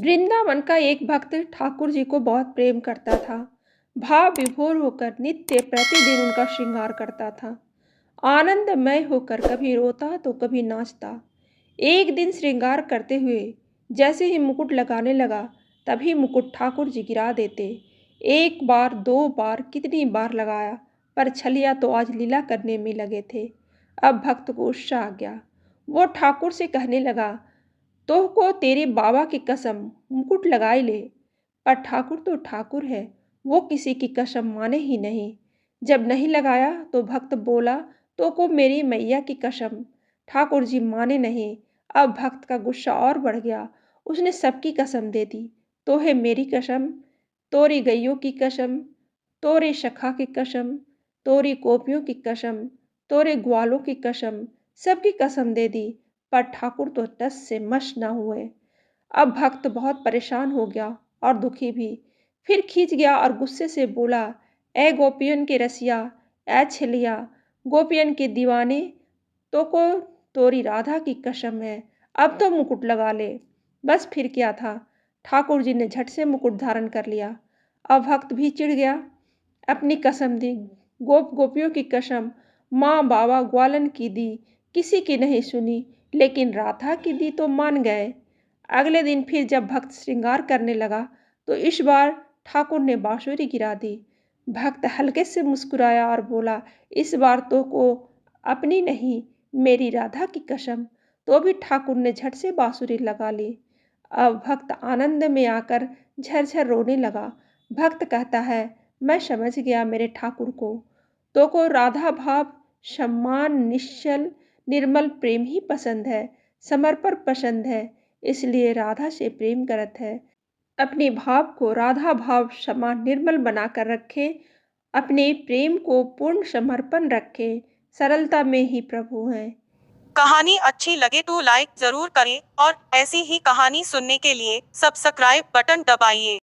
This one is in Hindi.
वृंदावन का एक भक्त ठाकुर जी को बहुत प्रेम करता था। भाव विभोर होकर नित्य प्रतिदिन उनका श्रृंगार करता था। आनंदमय होकर कभी रोता तो कभी नाचता। एक दिन श्रृंगार करते हुए जैसे ही मुकुट लगाने लगा, तभी मुकुट ठाकुर जी गिरा देते। एक बार, दो बार, कितनी बार लगाया, पर छलिया तो आज लीला करने में लगे थे। अब भक्त को गुस्सा आ गया। वो ठाकुर से कहने लगा, तो को तेरे बाबा की कसम मुकुट लगाई ले। पर ठाकुर तो ठाकुर है, वो किसी की कसम माने ही नहीं। जब नहीं लगाया तो भक्त बोला, तो को मेरी मैया की कसम। ठाकुर जी माने नहीं। अब भक्त का गुस्सा और बढ़ गया। उसने सबकी कसम दे दी। तो है मेरी कसम, तोरी गैयों की कसम, तोरे शखा की कसम, तोरी गोपियों की कसम, तोरे ग्वालों की कसम, सबकी कसम दे दी। पर ठाकुर तो टस से मस न हुए। अब भक्त बहुत परेशान हो गया और दुखी भी। फिर खींच गया और गुस्से से बोला, ए गोपियन के रसिया, ए छलिया, गोपियन के दीवाने, तो को तोरी राधा की कसम है, अब तो मुकुट लगा ले। बस फिर क्या था, ठाकुर जी ने झट से मुकुट धारण कर लिया। अब भक्त भी चिढ़ गया, अपनी कसम दी, गोपियों की कसम, माँ बाबा ग्वालन की दी, किसी की नहीं सुनी, लेकिन राधा की दी तो मान गए। अगले दिन फिर जब भक्त श्रृंगार करने लगा, तो इस बार ठाकुर ने बांसुरी गिरा दी। भक्त हल्के से मुस्कुराया और बोला, इस बार तो को अपनी नहीं, मेरी राधा की कसम। तो भी ठाकुर ने झट से बांसुरी लगा ली। अब भक्त आनंद में आकर झरझर रोने लगा। भक्त कहता है, मैं समझ गया मेरे ठाकुर को। तो को राधा भाव, सम्मान, निश्चल निर्मल प्रेम ही पसंद है, समर्पण पसंद है, इसलिए राधा से प्रेम करत है। अपने भाव को राधा भाव समान निर्मल बनाकर रखें, अपने प्रेम को पूर्ण समर्पण रखें, सरलता में ही प्रभु हैं। कहानी अच्छी लगे तो लाइक जरूर करें और ऐसी ही कहानी सुनने के लिए सब्सक्राइब बटन दबाइए।